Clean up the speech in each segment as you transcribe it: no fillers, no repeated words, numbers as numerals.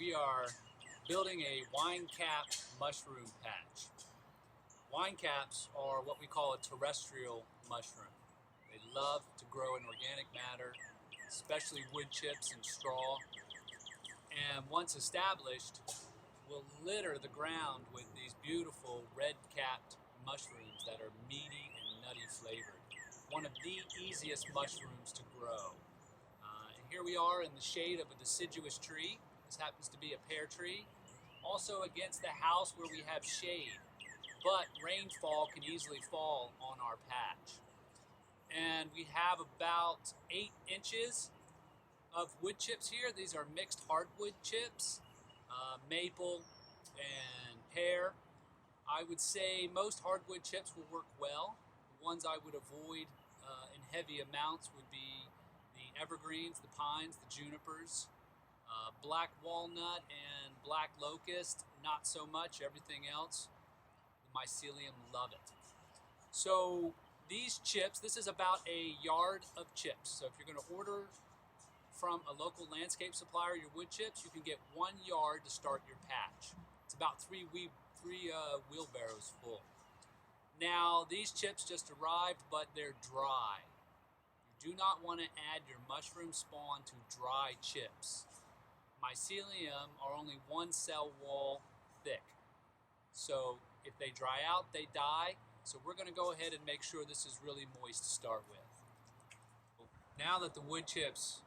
we are building a wine cap mushroom patch. Wine caps are what we call a terrestrial mushroom. They love to grow in organic matter, especially wood chips and straw. And once established, will litter the ground with these beautiful red-capped mushrooms that are meaty and nutty flavored. One of the easiest mushrooms to grow. And here we are in the shade of a deciduous tree. This happens to be a pear tree. Also against the house where we have shade, but rainfall can easily fall on our patch. And we have about 8 inches of wood chips here. These are mixed hardwood chips, maple and pear. I would say most hardwood chips will work well. The ones I would avoid in heavy amounts would be the evergreens, the pines, the junipers, black walnut and black locust, not so much. Everything else, the mycelium, love it. So these chips, this is about a yard of chips. So if you're going to order from a local landscape supplier your wood chips, you can get 1 yard to start your patch. It's about three wheelbarrows full. Now these chips just arrived, but they're dry. You do not want to add your mushroom spawn to dry chips. Mycelium are only 1 cell wall thick. So if they dry out, they die. So we're going to go ahead and make sure this is really moist to start with. Now that the wood chips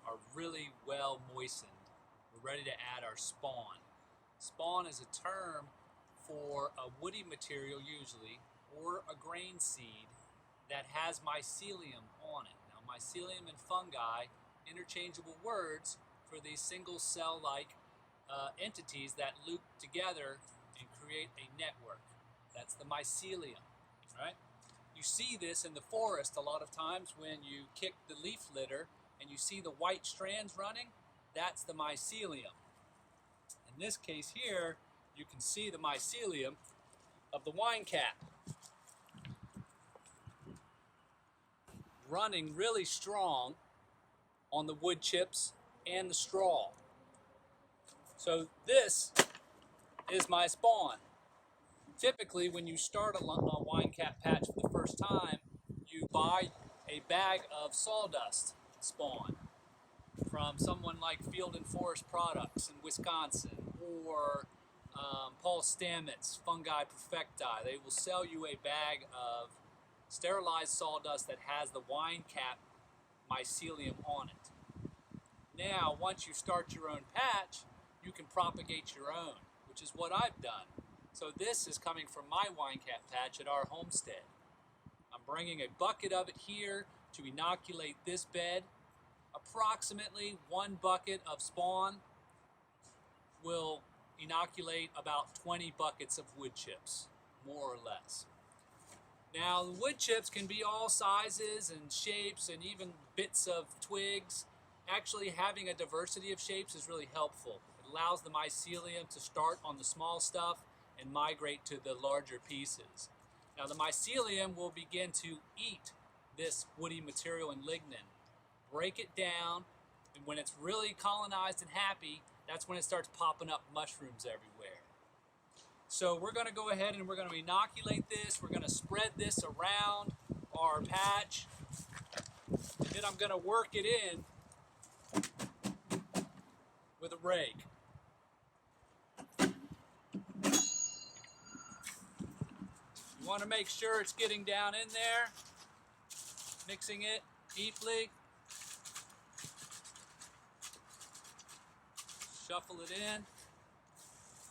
are really well moistened, we're ready to add our spawn. Spawn is a term for a woody material usually, or a grain seed that has mycelium on it. Now mycelium and fungi, interchangeable words for these single cell-like entities that loop together and create a network. That's the mycelium, right? You see this in the forest a lot of times when you kick the leaf litter and you see the white strands running. That's the mycelium. In this case here, you can see the mycelium of the wine cap running really strong on the wood chips and the straw. So this is my spawn. Typically, when you start a wine cap patch for the first time, you buy a bag of sawdust spawn from someone like Field and Forest Products in Wisconsin, or Paul Stamets, Fungi Perfecti. They will sell you a bag of sterilized sawdust that has the wine cap mycelium on it. Now, once you start your own patch, you can propagate your own, which is what I've done. So this is coming from my wine cap patch at our homestead. I'm bringing a bucket of it here to inoculate this bed. Approximately 1 bucket of spawn will inoculate about 20 buckets of wood chips, more or less. Now, the wood chips can be all sizes and shapes and even bits of twigs. Actually, having a diversity of shapes is really helpful. It allows the mycelium to start on the small stuff and migrate to the larger pieces. Now, the mycelium will begin to eat this woody material and lignin, break it down, and when it's really colonized and happy, that's when it starts popping up mushrooms everywhere. So we're going to go ahead and we're going to inoculate this. We're going to spread this around our patch, and then I'm going to work it in with a rake. You want to make sure it's getting down in there, mixing it deeply. Shuffle it in.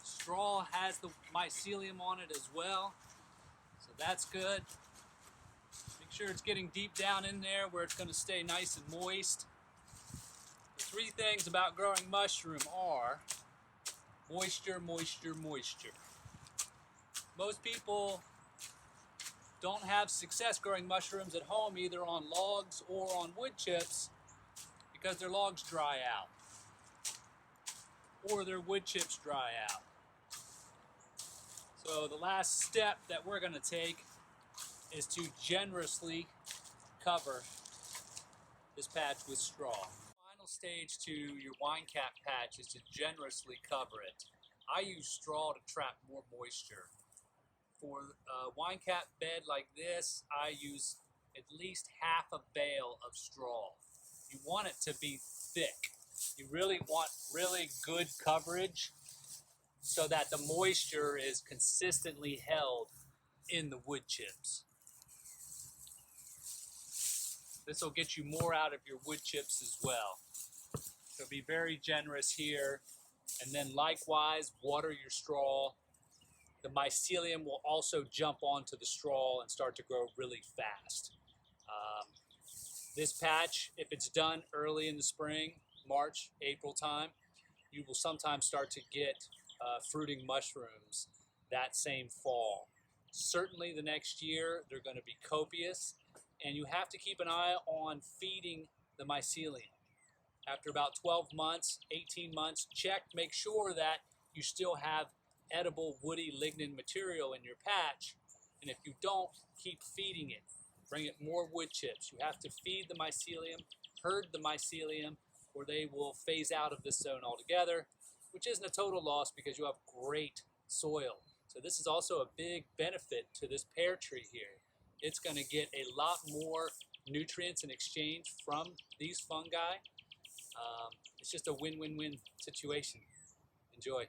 Straw has the mycelium on it as well, so that's good. Make sure it's getting deep down in there where it's going to stay nice and moist. The 3 things about growing mushroom are moisture, moisture, moisture. Most people don't have success growing mushrooms at home, either on logs or on wood chips, because their logs dry out or their wood chips dry out. So the last step that we're going to take is to generously cover this patch with straw. Final stage to your wine cap patch is to generously cover it. I use straw to trap more moisture. For a wine cap bed like this, I use at least half a bale of straw. You want it to be thick. You really want really good coverage so that the moisture is consistently held in the wood chips. This will get you more out of your wood chips as well. So be very generous here. And then likewise, water your straw. The mycelium will also jump onto the straw and start to grow really fast. This patch, if it's done early in the spring, March, April time, you will sometimes start to get fruiting mushrooms that same fall. Certainly the next year, they're going to be copious, and you have to keep an eye on feeding the mycelium. After about 12 months, 18 months, check, make sure that you still have edible woody lignin material in your patch, and if you don't, keep feeding it. Bring it more wood chips. You have to feed the mycelium, herd the mycelium, or they will phase out of this zone altogether, which isn't a total loss because you have great soil. So this is also a big benefit to this pear tree here. It's going to get a lot more nutrients in exchange from these fungi. It's just a win-win-win situation. Enjoy.